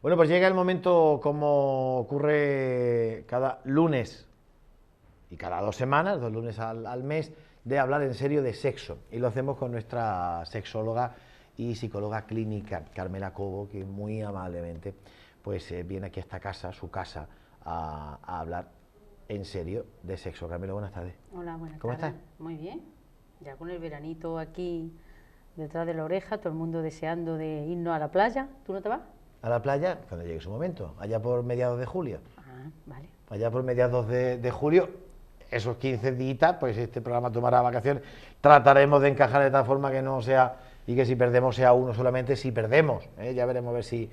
Bueno, pues llega el momento, como ocurre cada lunes y cada 2 semanas, 2 lunes al mes, de hablar en serio de sexo. Y lo hacemos con nuestra sexóloga y psicóloga clínica, Carmela Cobo, que muy amablemente pues viene aquí a esta casa, su casa, a hablar en serio de sexo. Carmela, buenas tardes. Hola, buenas ¿Cómo tardes. estás? Muy bien. Ya con el veranito aquí detrás de la oreja, todo el mundo deseando de irnos a la playa. ¿Tú no te vas? A la playa cuando llegue su momento, allá por mediados de julio. Ah, vale. Allá por mediados de julio, esos 15 días, pues este programa tomará vacaciones. Trataremos de encajar de tal forma que no sea, y que si perdemos sea uno solamente, si perdemos. Ya veremos a ver si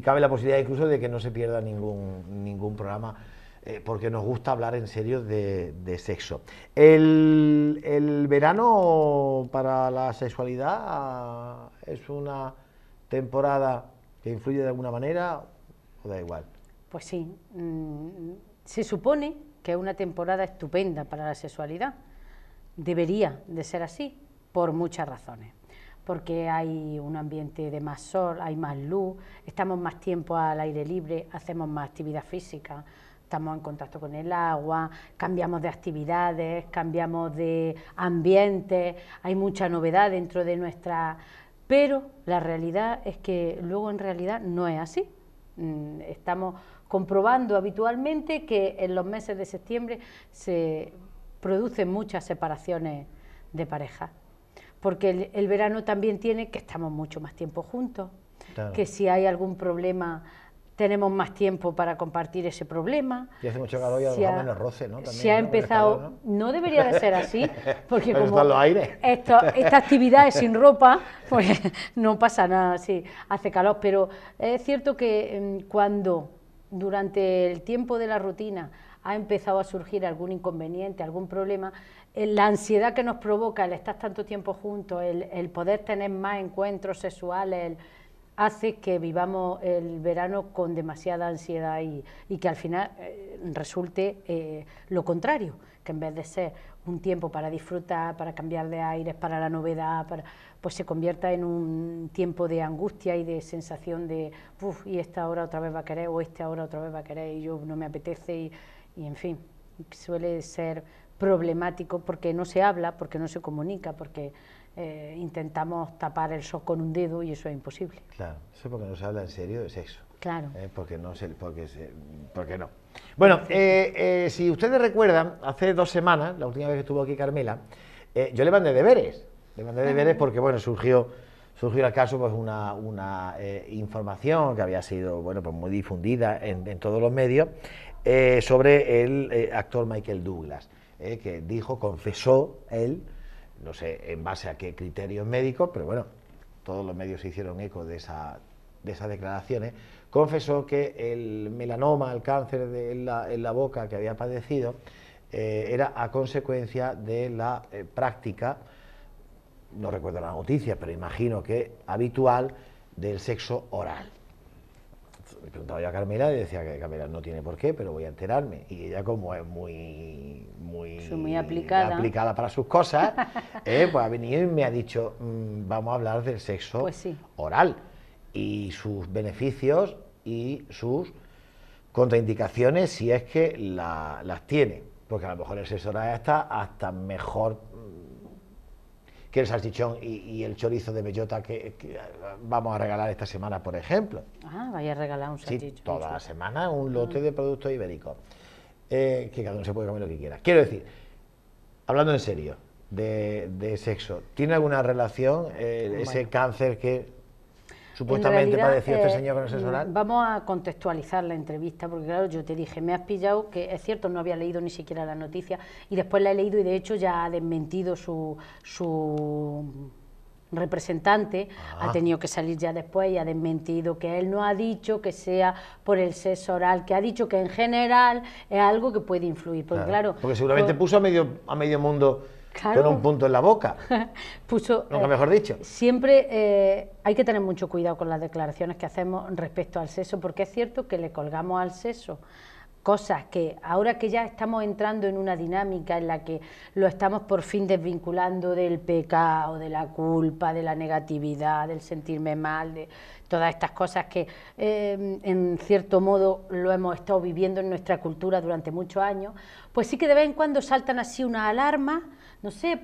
cabe la posibilidad incluso de que no se pierda ningún programa, porque nos gusta hablar en serio de sexo. El verano para la sexualidad es una temporada que influye de alguna manera, o da igual. Pues sí, se supone que es una temporada estupenda para la sexualidad. Debería de ser así, por muchas razones. Porque hay un ambiente de más sol, hay más luz, estamos más tiempo al aire libre, hacemos más actividad física, estamos en contacto con el agua, cambiamos de actividades, cambiamos de ambiente, hay mucha novedad dentro de nuestra... Pero la realidad es que luego en realidad no es así. Estamos comprobando habitualmente que en los meses de septiembre se producen muchas separaciones de pareja, porque el verano también tiene que estamos mucho más tiempo juntos, claro, que si hay algún problema tenemos más tiempo para compartir ese problema. Y hace mucho calor y a lo mejor menos roce, ¿no? También, si ha empezado, calor, ¿no? Debería de ser así, porque pero como esta actividad es sin ropa, pues no pasa nada, sí, hace calor, pero es cierto que cuando durante el tiempo de la rutina ha empezado a surgir algún inconveniente, algún problema, la ansiedad que nos provoca el estar tanto tiempo juntos, el poder tener más encuentros sexuales, hace que vivamos el verano con demasiada ansiedad y que al final resulte lo contrario, que en vez de ser un tiempo para disfrutar, para cambiar de aires, para la novedad, pues se convierta en un tiempo de angustia y de sensación de y esta hora otra vez va a querer, o esta hora otra vez va a querer y yo no me apetece y en fin, suele ser problemático porque no se habla, porque no se comunica, porque intentamos tapar el sol con un dedo y eso es imposible. Claro, eso es porque no se habla en serio de sexo. Claro. Porque no. Bueno, si ustedes recuerdan, hace 2 semanas, la última vez que estuvo aquí Carmela, yo le mandé deberes. Porque, bueno, surgió al caso pues una información que había sido, bueno, pues muy difundida en todos los medios sobre el actor Michael Douglas, que confesó él, no sé en base a qué criterios médicos, pero bueno, todos los medios se hicieron eco de esas declaraciones, confesó que el melanoma, el cáncer en la boca que había padecido, era a consecuencia de la práctica, no recuerdo la noticia, pero imagino que habitual, del sexo oral. Me preguntaba yo a Carmela y decía que Carmela no tiene por qué, pero voy a enterarme. Y ella, como es muy aplicada para sus cosas, pues ha venido y me ha dicho, vamos a hablar del sexo oral y sus beneficios y sus contraindicaciones si es que las tiene. Porque a lo mejor el sexo oral está hasta mejor que el salchichón y el chorizo de bellota que vamos a regalar esta semana, por ejemplo. Ah, vaya a regalar un salchichón. Sí, toda la semana un lote de productos ibéricos, que cada uno se puede comer lo que quiera. Quiero decir, hablando en serio, de sexo, ¿tiene alguna relación ese cáncer que supuestamente padeció este señor con el sexo oral? Vamos a contextualizar la entrevista, porque claro, yo te dije, me has pillado, que es cierto, no había leído ni siquiera la noticia, y después la he leído y de hecho ya ha desmentido su representante, ha tenido que salir ya después y ha desmentido que él no ha dicho que sea por el sexo oral, que ha dicho que en general es algo que puede influir, porque claro, porque seguramente puso a medio mundo con un punto en la boca, nunca mejor dicho. Siempre hay que tener mucho cuidado con las declaraciones que hacemos respecto al sexo, porque es cierto que le colgamos al sexo cosas que ahora que ya estamos entrando en una dinámica en la que lo estamos por fin desvinculando del pecado, de la culpa, de la negatividad, del sentirme mal, de todas estas cosas que en cierto modo lo hemos estado viviendo en nuestra cultura durante muchos años, pues sí que de vez en cuando saltan así unas alarmas, no sé,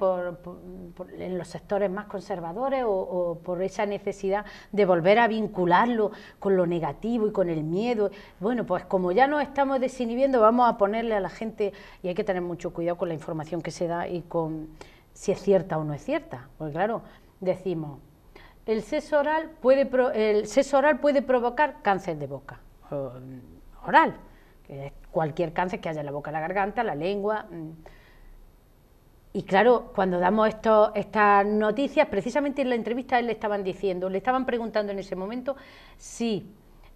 en los sectores más conservadores o por esa necesidad de volver a vincularlo con lo negativo y con el miedo. Bueno, pues como ya nos estamos desinhibiendo, vamos a ponerle a la gente, y hay que tener mucho cuidado con la información que se da y con si es cierta o no es cierta, porque claro, decimos, el sexo oral puede provocar cáncer de boca, oral, que es cualquier cáncer que haya en la boca, la garganta, la lengua. Y claro, cuando damos estas noticias, precisamente en la entrevista le estaban preguntando en ese momento si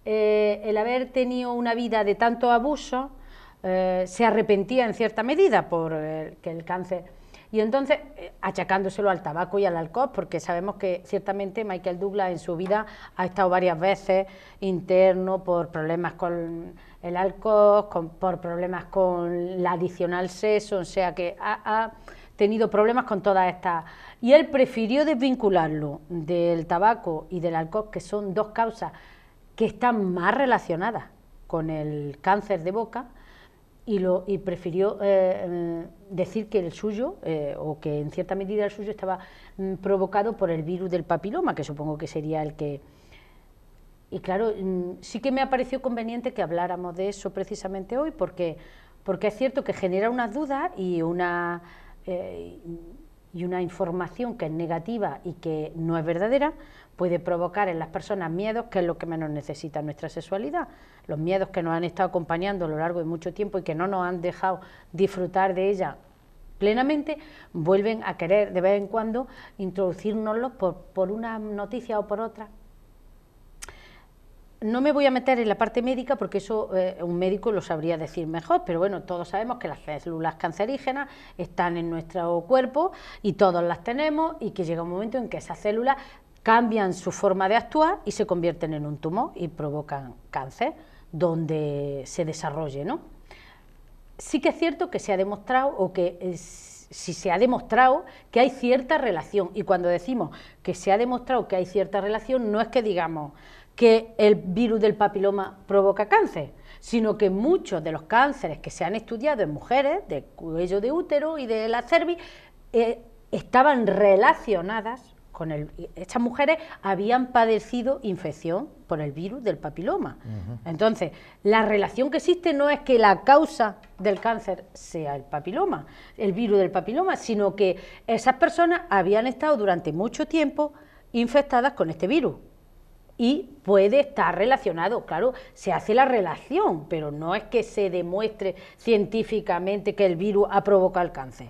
el haber tenido una vida de tanto abuso se arrepentía en cierta medida por que el cáncer. Y entonces, achacándoselo al tabaco y al alcohol, porque sabemos que ciertamente Michael Douglas en su vida ha estado varias veces interno por problemas con el alcohol, por problemas con la adicción al sexo, o sea que ha tenido problemas con todas estas. Y él prefirió desvincularlo del tabaco y del alcohol, que son dos causas que están más relacionadas con el cáncer de boca, y prefirió decir que el suyo, o que en cierta medida el suyo estaba provocado por el virus del papiloma, que supongo que sería el que... Y claro, sí que me ha parecido conveniente que habláramos de eso precisamente hoy, porque es cierto que genera unas dudas y una información que es negativa y que no es verdadera, puede provocar en las personas miedos, que es lo que menos necesita nuestra sexualidad. Los miedos que nos han estado acompañando a lo largo de mucho tiempo y que no nos han dejado disfrutar de ella plenamente, vuelven a querer de vez en cuando introducírnoslos por una noticia o por otra. No me voy a meter en la parte médica porque eso un médico lo sabría decir mejor, pero bueno, todos sabemos que las células cancerígenas están en nuestro cuerpo y todos las tenemos, y que llega un momento en que esas células cambian su forma de actuar y se convierten en un tumor y provocan cáncer donde se desarrolle, ¿no? Sí que es cierto que se ha demostrado, si se ha demostrado que hay cierta relación, y cuando decimos que se ha demostrado que hay cierta relación, no es que digamos que el virus del papiloma provoca cáncer, sino que muchos de los cánceres que se han estudiado en mujeres de cuello de útero y de la cervix estaban relacionadas con estas mujeres habían padecido infección por el virus del papiloma. Entonces, la relación que existe no es que la causa del cáncer sea el papiloma, el virus del papiloma, sino que esas personas habían estado durante mucho tiempo infectadas con este virus. Y puede estar relacionado, claro, se hace la relación, pero no es que se demuestre científicamente que el virus ha provocado el cáncer.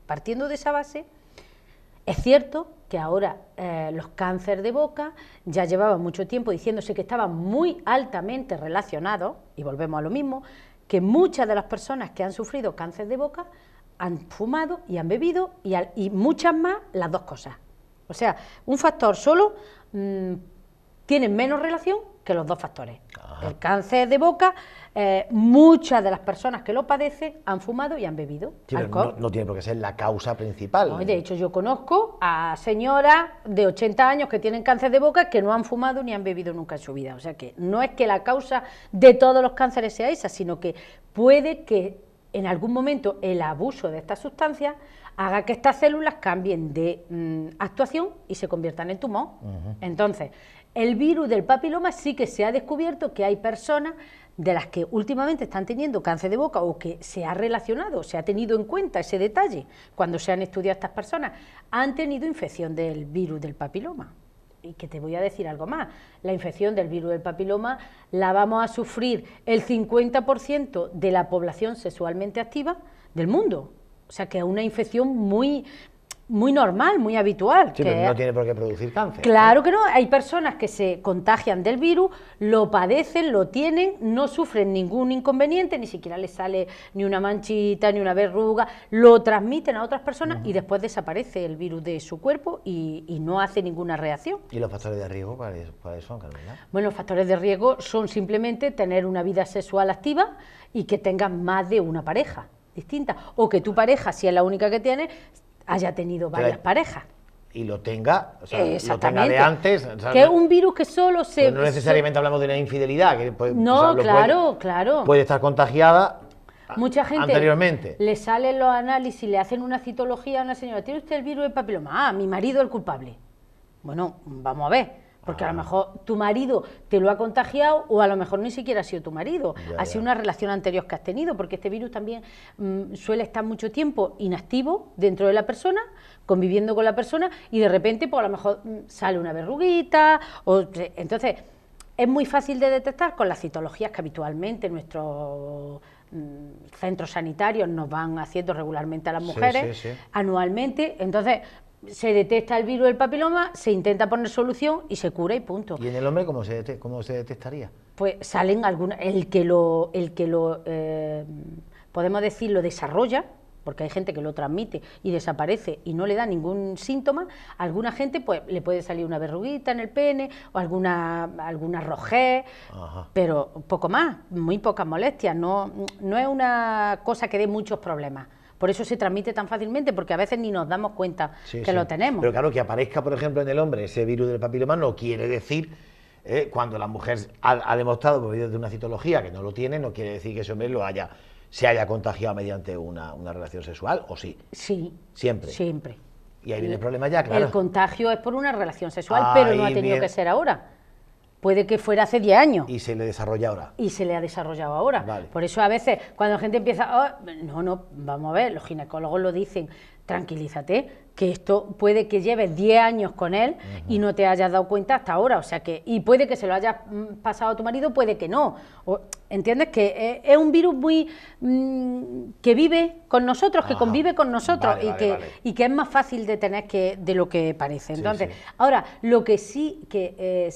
Partiendo de esa base, es cierto que ahora los cánceres de boca ya llevaban mucho tiempo diciéndose que estaban muy altamente relacionados, y volvemos a lo mismo, que muchas de las personas que han sufrido cáncer de boca han fumado y han bebido, y muchas más las dos cosas. O sea, un factor solo tienen menos relación que los dos factores. Ajá. El cáncer de boca, muchas de las personas que lo padecen han fumado y han bebido alcohol. No tiene por qué ser la causa principal. No, de hecho, yo conozco a señoras de 80 años que tienen cáncer de boca que no han fumado ni han bebido nunca en su vida. O sea que no es que la causa de todos los cánceres sea esa, sino que puede que en algún momento el abuso de estas sustancias haga que estas células cambien de actuación y se conviertan en tumor. Entonces, el virus del papiloma sí que se ha descubierto que hay personas de las que últimamente están teniendo cáncer de boca, o que se ha relacionado, se ha tenido en cuenta ese detalle cuando se han estudiado estas personas, han tenido infección del virus del papiloma. Y que te voy a decir algo más, la infección del virus del papiloma la vamos a sufrir el 50% de la población sexualmente activa del mundo. O sea que es una infección muy muy normal, muy habitual. Sí, pero no tiene por qué producir cáncer. Claro que no, hay personas que se contagian del virus, lo padecen, lo tienen, no sufren ningún inconveniente, ni siquiera les sale ni una manchita, ni una verruga, lo transmiten a otras personas y después desaparece el virus de su cuerpo y no hace ninguna reacción. ¿Y los factores de riesgo cuáles son, Carmela? Bueno, los factores de riesgo son simplemente tener una vida sexual activa y que tengas más de una pareja distinta, o que tu pareja, si es la única que tienes, haya tenido varias parejas. Y lo tenga, o sea, lo tenga de antes. O sea, que es un virus que solo se... Pues no necesariamente hablamos de una infidelidad. Que no, o sea, claro. Puede estar contagiada mucha gente anteriormente. Le salen los análisis, le hacen una citología a una señora. ¿Tiene usted el virus del papiloma? Ah, mi marido es el culpable. Bueno, vamos a ver. Porque a lo mejor tu marido te lo ha contagiado o a lo mejor ni siquiera ha sido tu marido, ha sido una relación anterior que has tenido, porque este virus también suele estar mucho tiempo inactivo dentro de la persona, conviviendo con la persona y de repente pues a lo mejor sale una verruguita, entonces es muy fácil de detectar con las citologías que habitualmente nuestros centros sanitarios nos van haciendo regularmente a las mujeres, anualmente, entonces... Se detecta el virus del papiloma, se intenta poner solución y se cura y punto. ¿Y en el hombre cómo se detectaría? Pues salen algunas, el que lo podemos decir, lo desarrolla, porque hay gente que lo transmite y desaparece y no le da ningún síntoma. A alguna gente pues le puede salir una verruguita en el pene o alguna rojez, pero poco más, muy pocas molestias, no es una cosa que dé muchos problemas. Por eso se transmite tan fácilmente, porque a veces ni nos damos cuenta que lo tenemos. Pero claro, que aparezca, por ejemplo, en el hombre ese virus del papiloma no quiere decir, cuando la mujer ha demostrado por medio de una citología que no lo tiene, no quiere decir que ese hombre se haya contagiado mediante una relación sexual, ¿o sí? Sí. ¿Siempre? Siempre. Y ahí viene el problema ya, claro. El contagio es por una relación sexual, pero no ha tenido que ser ahora. Puede que fuera hace 10 años. Y se le desarrolla ahora. Y se le ha desarrollado ahora. Vale. Por eso a veces, cuando la gente empieza, vamos a ver, los ginecólogos lo dicen, tranquilízate, que esto puede que lleves 10 años con él y no te hayas dado cuenta hasta ahora, o sea que, y puede que se lo hayas pasado a tu marido, puede que no. ¿Entiendes? Que es un virus muy que vive con nosotros, que convive con nosotros y que es más fácil de tener que de lo que parece. Entonces, ahora, lo que sí que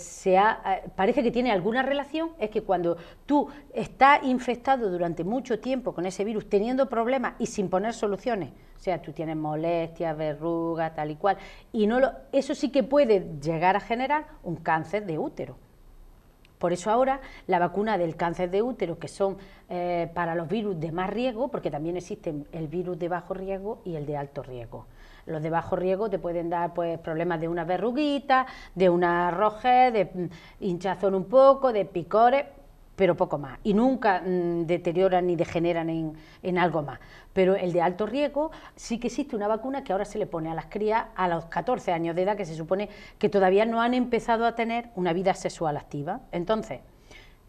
parece que tiene alguna relación es que cuando tú estás infectado durante mucho tiempo con ese virus, teniendo problemas y sin poner soluciones, o sea, tú tienes molestias, verrugas, tal y cual, y eso sí que puede llegar a generar un cáncer de útero. Por eso ahora la vacuna del cáncer de útero, que son para los virus de más riesgo, porque también existen el virus de bajo riesgo y el de alto riesgo. Los de bajo riesgo te pueden dar pues problemas de una verruguita, de una rojez, de hinchazón un poco, de picores, pero poco más, y nunca deterioran ni degeneran en algo más. Pero el de alto riesgo sí que existe una vacuna que ahora se le pone a las crías a los 14 años de edad, que se supone que todavía no han empezado a tener una vida sexual activa. Entonces,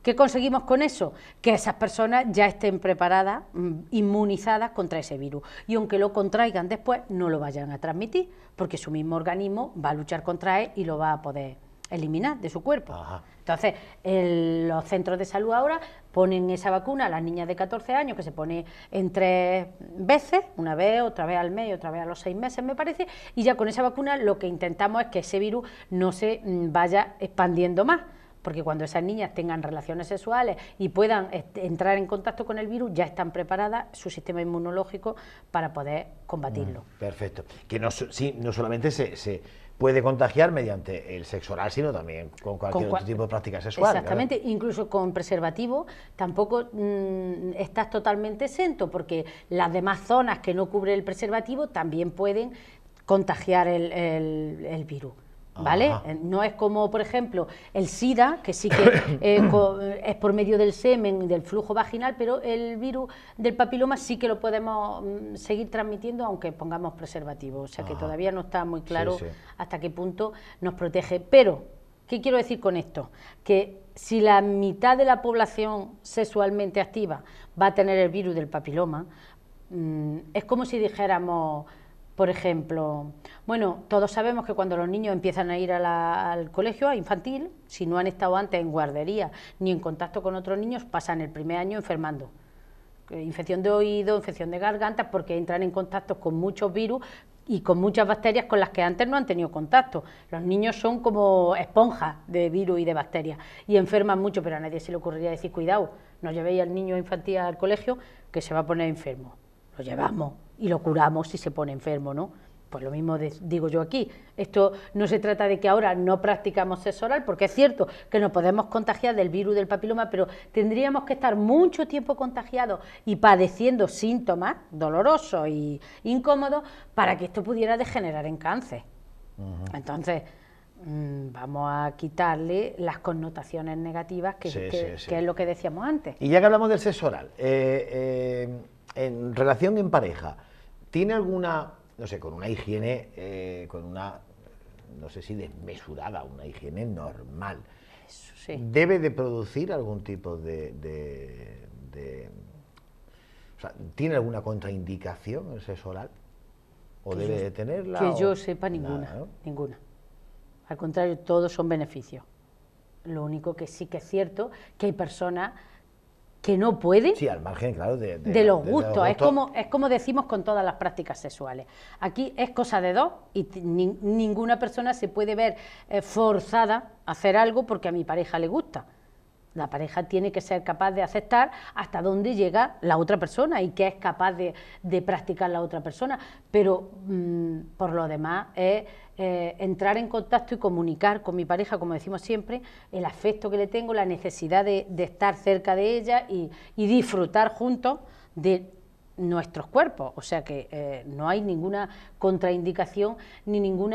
¿qué conseguimos con eso? Que esas personas ya estén preparadas, inmunizadas contra ese virus, y aunque lo contraigan después, no lo vayan a transmitir, porque su mismo organismo va a luchar contra él y lo va a poder eliminar de su cuerpo. Entonces, los centros de salud ahora ponen esa vacuna a las niñas de 14 años, que se pone en 3 veces, una vez, otra vez al mes y otra vez a los 6 meses, me parece, y ya con esa vacuna lo que intentamos es que ese virus no se vaya expandiendo más, porque cuando esas niñas tengan relaciones sexuales y puedan entrar en contacto con el virus, ya están preparadas su sistema inmunológico para poder combatirlo. Perfecto. Que no solamente se puede contagiar mediante el sexo oral, sino también con cualquier otro tipo de práctica sexual. Exactamente, claro. Incluso con preservativo tampoco estás totalmente exento, porque las demás zonas que no cubre el preservativo también pueden contagiar el virus. ¿Vale? No es como, por ejemplo, el SIDA, que sí que es por medio del semen, del flujo vaginal, pero el virus del papiloma sí que lo podemos seguir transmitiendo aunque pongamos preservativo. O sea que todavía no está muy claro hasta qué punto nos protege. Pero, ¿qué quiero decir con esto? Que si la mitad de la población sexualmente activa va a tener el virus del papiloma, es como si dijéramos... Por ejemplo, bueno, todos sabemos que cuando los niños empiezan a ir al colegio infantil, si no han estado antes en guardería ni en contacto con otros niños, pasan el primer año enfermando. Infección de oído, infección de garganta, porque entran en contacto con muchos virus y con muchas bacterias con las que antes no han tenido contacto. Los niños son como esponjas de virus y de bacterias y enferman mucho, pero a nadie se le ocurriría decir, cuidado, no llevéis al niño infantil al colegio que se va a poner enfermo. Lo llevamos y lo curamos si se pone enfermo, ¿no? Pues lo mismo digo yo aquí. Esto no se trata de que ahora no practicamos sexo oral, porque es cierto que nos podemos contagiar del virus del papiloma, pero tendríamos que estar mucho tiempo contagiados y padeciendo síntomas dolorosos y incómodos para que esto pudiera degenerar en cáncer. Entonces, vamos a quitarle las connotaciones negativas que es lo que decíamos antes. Y ya que hablamos del sexo oral, en relación en pareja, ¿tiene alguna, no sé, con una higiene, con una, no sé si desmesurada, una higiene normal, Eso sí. debe de producir algún tipo o sea, ¿tiene alguna contraindicación el sexo oral? ¿O debe de tenerla? Que yo sepa, ninguna, nada, ¿no? ninguna. Al contrario, todos son beneficios. Lo único que sí que es cierto que hay personas que no pueden, Sí, al margen, claro, de los gustos. Es como decimos con todas las prácticas sexuales. Aquí es cosa de dos y ninguna persona se puede ver forzada a hacer algo porque a mi pareja le gusta. La pareja tiene que ser capaz de aceptar hasta dónde llega la otra persona y qué es capaz de practicar la otra persona, pero por lo demás es entrar en contacto y comunicar con mi pareja, como decimos siempre, el afecto que le tengo, la necesidad de estar cerca de ella y disfrutar juntos de nuestros cuerpos. O sea que no hay ninguna contraindicación ni ningún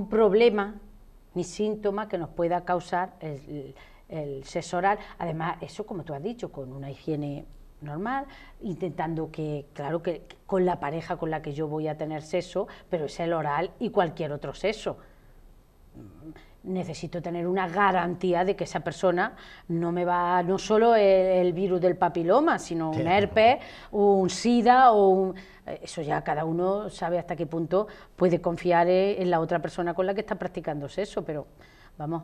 problema ni síntoma que nos pueda causar el sexo oral. Además, eso, como tú has dicho, con una higiene normal, intentando que, claro, que con la pareja con la que yo voy a tener sexo, pero es el oral y cualquier otro sexo. Necesito tener una garantía de que esa persona no me va, no solo el virus del papiloma, sino un herpes, un sida eso ya cada uno sabe hasta qué punto puede confiar en la otra persona con la que está practicando sexo, pero vamos,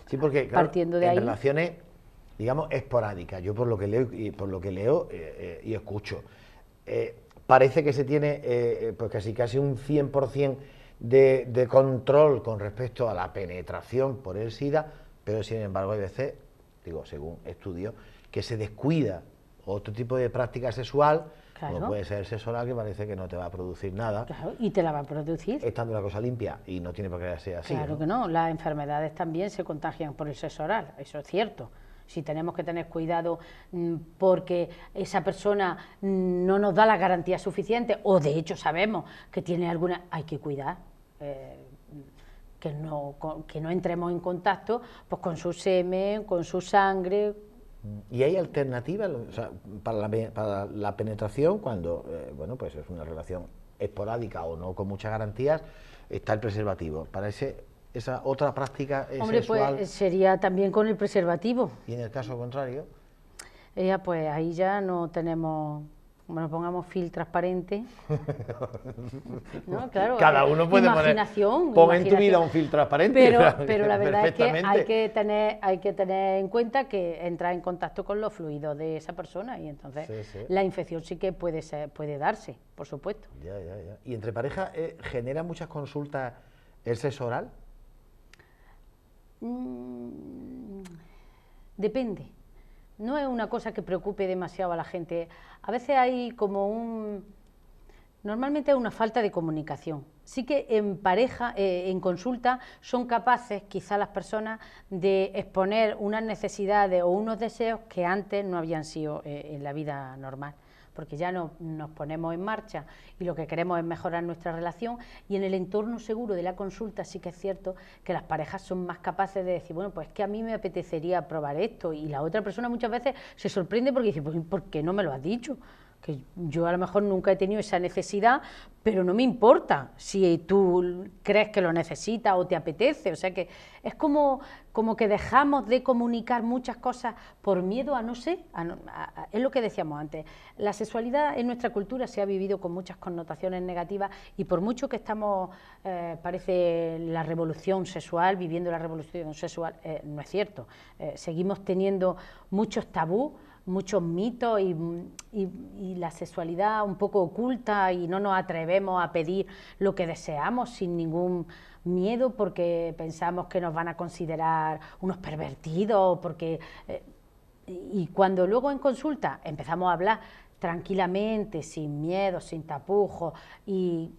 Sí, porque claro, partiendo de en ahí, relaciones, digamos, esporádicas, yo por lo que leo y escucho, parece que se tiene pues casi un 100% de control con respecto a la penetración por el SIDA, pero sin embargo hay veces, digo, según estudios, que se descuida otro tipo de práctica sexual, claro, como puede ser el sexo oral, que parece que no te va a producir nada, claro, y te la va a producir. estando la cosa limpia, y no tiene por qué ser así. Claro, ¿no? que no, las enfermedades también se contagian por el sexo oral, eso es cierto. Si tenemos que tener cuidado porque esa persona no nos da la garantía suficiente, o de hecho sabemos que tiene alguna, hay que cuidar, que no entremos en contacto pues con su semen, con su sangre. ¿Y hay alternativas, o sea, para la penetración cuando bueno, pues es una relación esporádica o no con muchas garantías? Está el preservativo. Para esa otra práctica Hombre, sexual, pues sería también con el preservativo. y en el caso contrario, Pues ahí ya no tenemos, como nos pongamos film transparente. ¿No? Claro, cada uno puede imaginación, poner, pon en tu vida un film transparente. pero la verdad es que hay que tener en cuenta que entra en contacto con los fluidos de esa persona y entonces la infección sí que puede darse, por supuesto. Ya. ¿Y entre parejas genera muchas consultas el sexo oral? Depende. No es una cosa que preocupe demasiado a la gente. A veces hay como normalmente hay una falta de comunicación. Sí que en pareja, en consulta, son capaces, quizá las personas, de exponer unas necesidades o unos deseos que antes no habían sido en la vida normal. Porque ya nos ponemos en marcha y lo que queremos es mejorar nuestra relación, y en el entorno seguro de la consulta sí que es cierto que las parejas son más capaces de decir, bueno, pues es que a mí me apetecería probar esto, y la otra persona muchas veces se sorprende porque dice, pues ¿por qué no me lo has dicho? Que yo a lo mejor nunca he tenido esa necesidad, pero no me importa si tú crees que lo necesitas o te apetece. O sea que es como que dejamos de comunicar muchas cosas por miedo a no sé, es lo que decíamos antes. La sexualidad en nuestra cultura se ha vivido con muchas connotaciones negativas, y por mucho que estamos, parece la revolución sexual, viviendo la revolución sexual, no es cierto. Seguimos teniendo muchos tabús muchos mitos y la sexualidad un poco oculta y no nos atrevemos a pedir lo que deseamos sin ningún miedo porque pensamos que nos van a considerar unos pervertidos, porque y cuando luego en consulta empezamos a hablar tranquilamente, sin miedo, sin tapujos y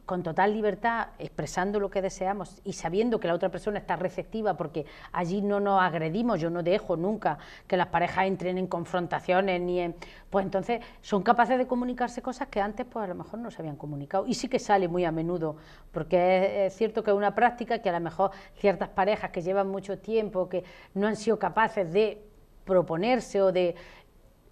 con total libertad, expresando lo que deseamos y sabiendo que la otra persona está receptiva, porque allí no nos agredimos, yo no dejo nunca que las parejas entren en confrontaciones, pues entonces son capaces de comunicarse cosas que antes pues a lo mejor no se habían comunicado, y sí que sale muy a menudo, porque es cierto que es una práctica que a lo mejor ciertas parejas que llevan mucho tiempo, que no han sido capaces de proponerse o de...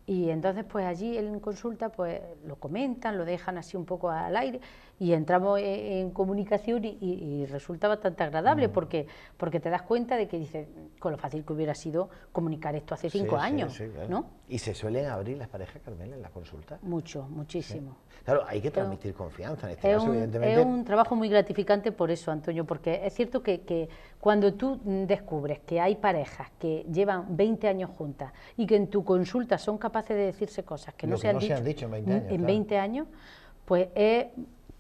Y entonces pues allí en consulta pues lo comentan, lo dejan así un poco al aire y entramos en comunicación y resulta bastante agradable porque te das cuenta de que dices, con lo fácil que hubiera sido comunicar esto hace 5 años, sí, claro. ¿no? ¿Y se suelen abrir las parejas, Carmela, en la consulta? Mucho, muchísimo. Sí. Claro, hay que transmitir confianza en este Es caso, evidentemente. Es un trabajo muy gratificante por eso, Antonio, porque es cierto que cuando tú descubres que hay parejas que llevan 20 años juntas y que en tu consulta son capaces de decirse cosas que no se han dicho en 20 años, en claro. 20 años, pues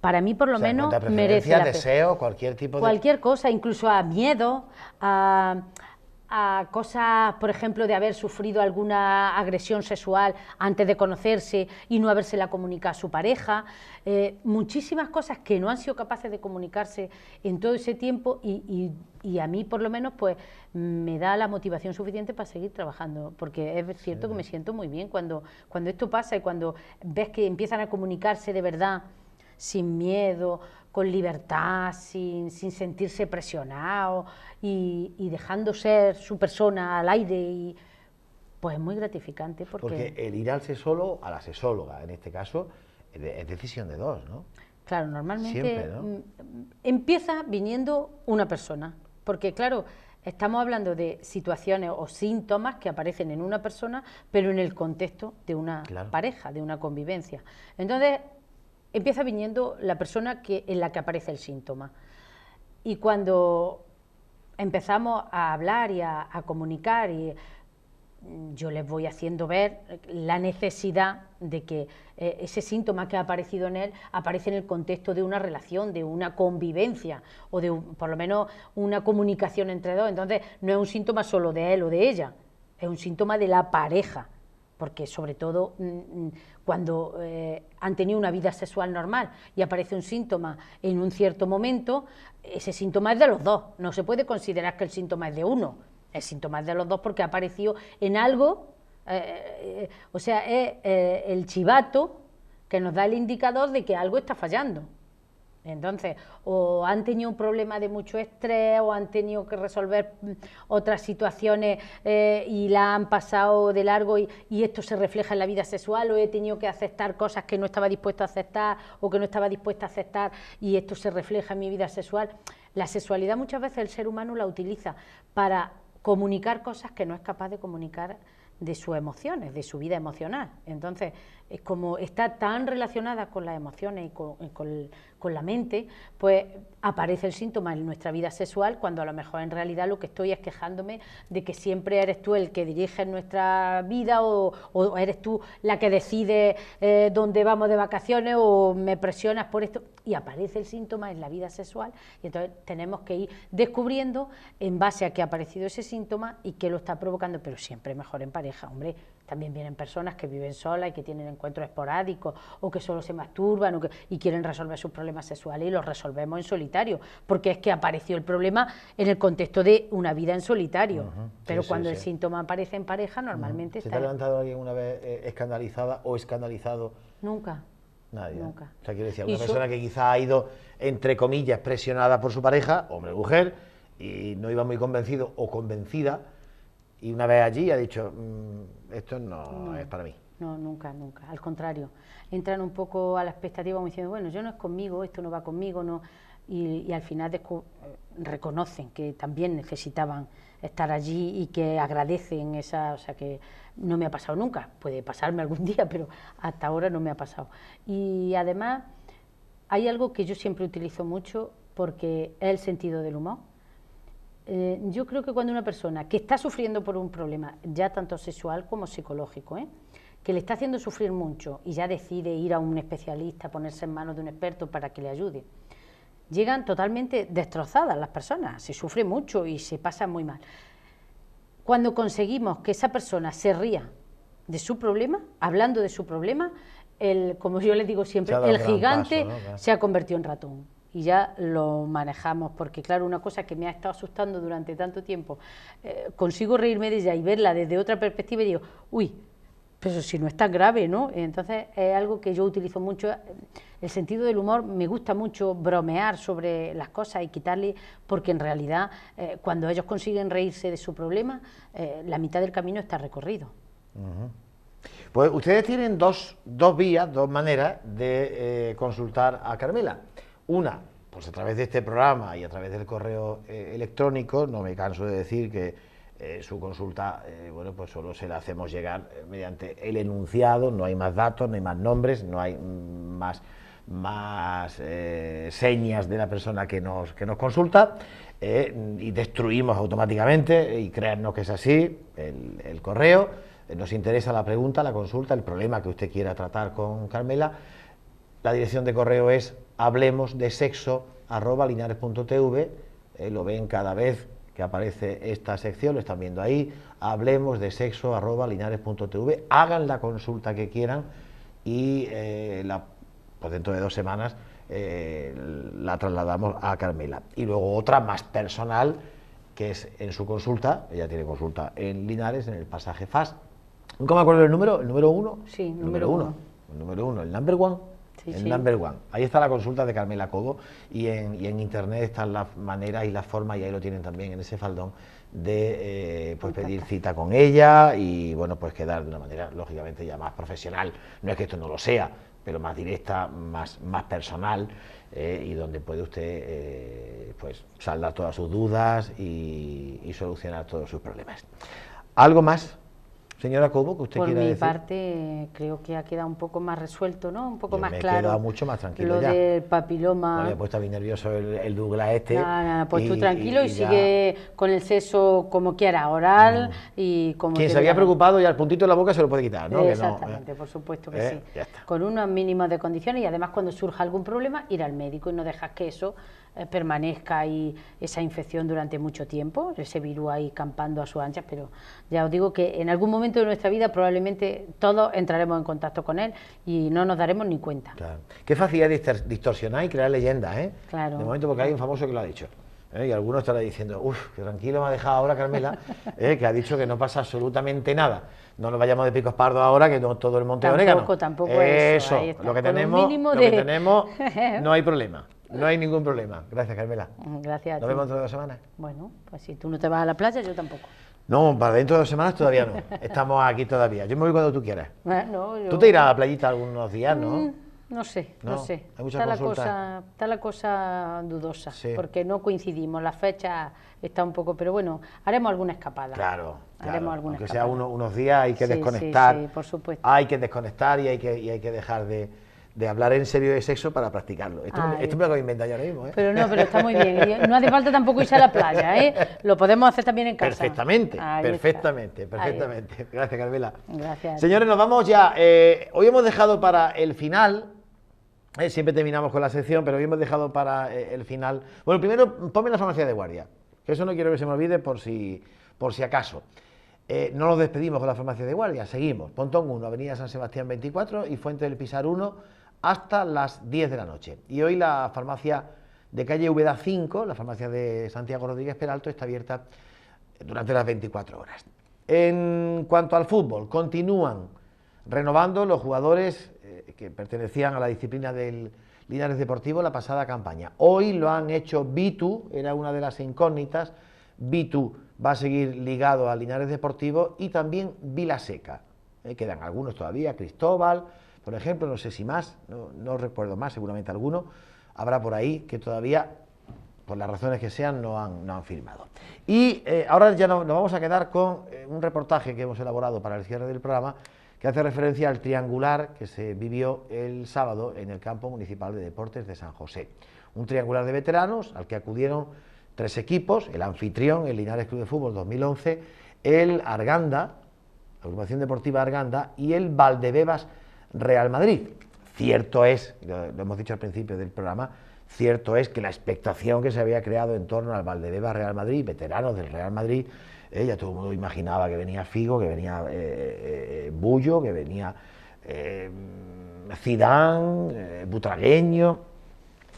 para mí por lo menos merece la pena. Deseo, cualquier tipo de... Cualquier cosa, incluso a miedo, a cosas, por ejemplo, de haber sufrido alguna agresión sexual antes de conocerse y no habérsela comunicado a su pareja, muchísimas cosas que no han sido capaces de comunicarse en todo ese tiempo y a mí por lo menos pues me da la motivación suficiente para seguir trabajando, porque es cierto que me siento muy bien cuando esto pasa y cuando ves que empiezan a comunicarse de verdad, sin miedo, con libertad, sin sentirse presionado y dejando ser su persona al aire, y pues es muy gratificante. Porque el ir al sexólogo, a la sexóloga en este caso, es decisión de dos, ¿no? Claro, normalmente siempre, ¿no? Empieza viniendo una persona, porque claro, estamos hablando de situaciones o síntomas que aparecen en una persona, pero en el contexto de una pareja, de una convivencia. Entonces, empieza viniendo la persona en la que aparece el síntoma. Y cuando empezamos a hablar y a comunicar, y yo les voy haciendo ver la necesidad de que ese síntoma que ha aparecido en él aparece en el contexto de una relación, de una convivencia o de por lo menos una comunicación entre dos. Entonces no es un síntoma solo de él o de ella, es un síntoma de la pareja, porque sobre todo cuando han tenido una vida sexual normal y aparece un síntoma en un cierto momento, ese síntoma es de los dos, no se puede considerar que el síntoma es de uno, el síntoma es de los dos porque ha aparecido en algo, o sea, es el chivato que nos da el indicador de que algo está fallando. Entonces, o han tenido un problema de mucho estrés, o han tenido que resolver otras situaciones y la han pasado de largo y esto se refleja en la vida sexual, o he tenido que aceptar cosas que no estaba dispuesto a aceptar o que no estaba dispuesta a aceptar y esto se refleja en mi vida sexual. La sexualidad muchas veces el ser humano la utiliza para comunicar cosas que no es capaz de comunicar de sus emociones, de su vida emocional. Entonces, es como está tan relacionada con las emociones y con la mente, pues aparece el síntoma en nuestra vida sexual, cuando a lo mejor en realidad lo que estoy es quejándome de que siempre eres tú el que dirige nuestra vida o eres tú la que decide dónde vamos de vacaciones o me presionas por esto, y aparece el síntoma en la vida sexual, y entonces tenemos que ir descubriendo en base a que ha aparecido ese síntoma y qué lo está provocando, pero siempre mejor en pareja, hombre. También vienen personas que viven solas y que tienen encuentros esporádicos o que solo se masturban y quieren resolver sus problemas sexuales, y los resolvemos en solitario, porque es que apareció el problema en el contexto de una vida en solitario. Pero cuando el síntoma aparece en pareja, normalmente ¿Se te ha levantado alguien una vez escandalizada o escandalizado? Nunca. Nadie. Nunca. O sea, quiero decir, una persona que quizá ha ido, entre comillas, presionada por su pareja, hombre o mujer, y no iba muy convencido o convencida, y una vez allí ha dicho, esto no es para mí. No, nunca, nunca. Al contrario, entran un poco a la expectativa como diciendo, bueno, yo no es conmigo, esto no va conmigo, no. Y al final reconocen que también necesitaban estar allí y que agradecen esa, o sea, que no me ha pasado nunca, puede pasarme algún día, pero hasta ahora no me ha pasado. Y además hay algo que yo siempre utilizo mucho, porque es el sentido del humor. Yo creo que cuando una persona que está sufriendo por un problema, ya tanto sexual como psicológico, que le está haciendo sufrir mucho y ya decide ir a un especialista, ponerse en manos de un experto para que le ayude, llegan totalmente destrozadas las personas, se sufre mucho y se pasa muy mal. Cuando conseguimos que esa persona se ría de su problema, hablando de su problema, como yo les digo siempre, el gigante paso, ¿no? Claro. Se ha convertido en ratón y ya lo manejamos, porque claro, una cosa que me ha estado asustando durante tanto tiempo, consigo reírme de ella y verla desde otra perspectiva y digo, uy, pero si no es tan grave, ¿no? Entonces es algo que yo utilizo mucho, el sentido del humor, me gusta mucho bromear sobre las cosas y quitarle, porque en realidad cuando ellos consiguen reírse de su problema, la mitad del camino está recorrido. Pues ustedes tienen dos vías, dos maneras de consultar a Carmela. Una, pues a través de este programa y a través del correo electrónico. No me canso de decir que su consulta, bueno, pues solo se la hacemos llegar mediante el enunciado, no hay más datos, no hay más nombres, no hay más señas de la persona que nos consulta, y destruimos automáticamente, y créannos que es así, el correo. Nos interesa la pregunta, la consulta, el problema que usted quiera tratar con Carmela. La dirección de correo es hablemosdesexo@linares.tv. Lo ven cada vez que aparece esta sección, lo están viendo ahí, hablemosdesexo@linares.tv. Hagan la consulta que quieran y pues dentro de 2 semanas la trasladamos a Carmela. Y luego otra más personal, que es en su consulta, ella tiene consulta en Linares, en el pasaje FAS. ¿Nunca me acuerdo del número? ¿El número 1? Sí, número 1. El número 1, el number 1. Sí, el number 1. Ahí está la consulta de Carmela Cobo, y en internet están las maneras y las formas, y ahí lo tienen también en ese faldón, de pues pedir cita con ella y bueno, pues quedar de una manera lógicamente ya más profesional. No es que esto no lo sea, pero más directa, más personal, y donde puede usted pues saldar todas sus dudas y solucionar todos sus problemas. ¿Algo más, señora Cobo, que usted quiera decir? Por mi parte, creo que ha quedado un poco más resuelto, ¿no? Un poco más claro. Me he quedado mucho más tranquilo lo ya. del papiloma. Me había puesto bien nervioso el Douglas este. Nada, pues tú tranquilo y sigue con el sexo como quiera, oral y como... Quien se había preocupado, ya el puntito en la boca se lo puede quitar, ¿no? Exactamente, que no, por supuesto que sí. Ya está. Con unos mínimos de condiciones, y además cuando surja algún problema, ir al médico y no dejar que eso permanezca ahí, esa infección durante mucho tiempo, ese virus ahí campando a sus anchas. Pero ya os digo que en algún momento de nuestra vida probablemente todos entraremos en contacto con él y no nos daremos ni cuenta. Claro. Qué facilidad de distorsionar y crear leyendas, ¿eh? Claro. De momento, porque hay un famoso que lo ha dicho. Y algunos estarán diciendo, uff, que tranquilo me ha dejado ahora Carmela, que ha dicho que no pasa absolutamente nada. No nos vayamos de picos pardos ahora, que no todo el monte orégano. Tampoco eso. Lo que tenemos, no hay problema. No hay ningún problema. Gracias, Carmela. Gracias. Nos vemos dentro de 2 semanas. Bueno, pues si tú no te vas a la playa, yo tampoco. No, para dentro de 2 semanas todavía no. Estamos aquí todavía. Yo me voy cuando tú quieras. No, Tú te irás a la playita algunos días, ¿no? No sé. Hay muchas consultas. Está la cosa dudosa, sí, porque no coincidimos, la fecha está un poco, pero bueno, haremos alguna escapada. Claro, haremos alguna aunque escapada. sea unos días hay que desconectar. Sí, por supuesto. Hay que desconectar y hay que dejar de hablar en serio de sexo para practicarlo. Esto me lo acabo de inventar yo ahora mismo, ¿eh? Pero está muy bien. No hace falta tampoco irse a la playa, ¿eh? Lo podemos hacer también en casa. Perfectamente. Gracias, Carmela. Gracias. Señores, nos vamos ya. Hoy hemos dejado para el final, siempre terminamos con la sección, pero hoy hemos dejado para el final. Bueno, primero, ponme la farmacia de guardia, que eso no quiero que se me olvide por si acaso. No nos despedimos con la farmacia de guardia, seguimos. Pontón 1, Avenida San Sebastián 24 y Fuente del Pisar 1, hasta las 10 de la noche. Y hoy la farmacia de calle Úbeda 5, la farmacia de Santiago Rodríguez Peralto, está abierta durante las 24 horas. En cuanto al fútbol, continúan renovando los jugadores que pertenecían a la disciplina del Linares Deportivo la pasada campaña. Hoy lo han hecho Bitu, era una de las incógnitas. Bitu va a seguir ligado al Linares Deportivo, y también Vilaseca. Quedan algunos todavía, Cristóbal, por ejemplo, no sé si más, no recuerdo más, seguramente alguno habrá por ahí que todavía, por las razones que sean, no han firmado. Y ahora ya nos vamos a quedar con un reportaje que hemos elaborado para el cierre del programa, que hace referencia al triangular que se vivió el sábado en el campo municipal de deportes de San José. Un triangular de veteranos al que acudieron 3 equipos, el anfitrión, el Linares Club de Fútbol 2011, el Arganda, la agrupación deportiva Arganda, y el Valdebebas Real Madrid. Cierto es, lo hemos dicho al principio del programa, cierto es que la expectación que se había creado en torno al Valdebebas Real Madrid, veteranos del Real Madrid, ya todo el mundo imaginaba que venía Figo, que venía Bullo, que venía Zidane, Butragueño.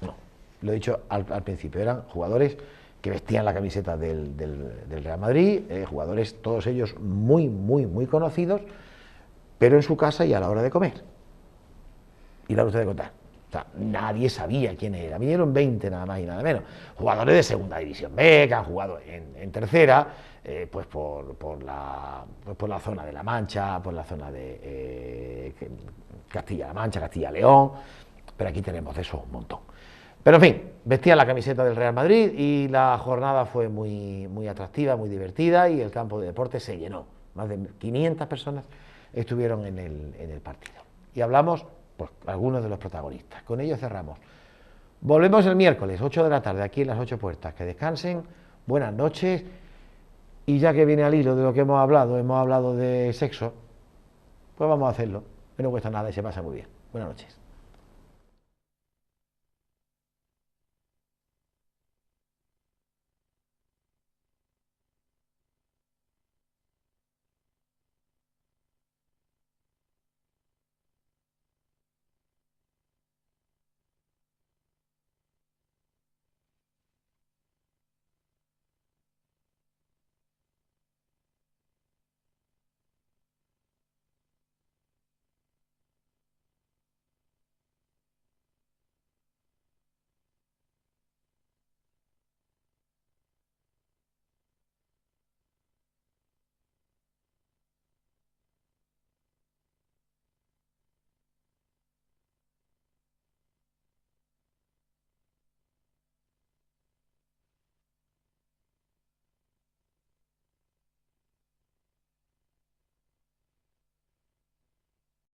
No, lo he dicho al principio, eran jugadores que vestían la camiseta del Real Madrid, jugadores todos ellos muy conocidos, pero en su casa y a la hora de comer. Y la hora de contar. O sea, nadie sabía quién era. Vinieron 20 nada más y nada menos. Jugadores de segunda división B, que han jugado en tercera, pues por la zona de La Mancha, por la zona de Castilla-La Mancha, Castilla-León, pero aquí tenemos de eso un montón. Pero en fin, vestían la camiseta del Real Madrid y la jornada fue muy atractiva, muy divertida y el campo de deportes se llenó. Más de 500 personas estuvieron en el partido. Y hablamos, pues, algunos de los protagonistas. Con ello cerramos. Volvemos el miércoles, 8 de la tarde, aquí en Las Ocho Puertas. Que descansen, buenas noches. Y ya que viene al hilo de lo que hemos hablado de sexo, pues vamos a hacerlo. Que no cuesta nada y se pasa muy bien. Buenas noches.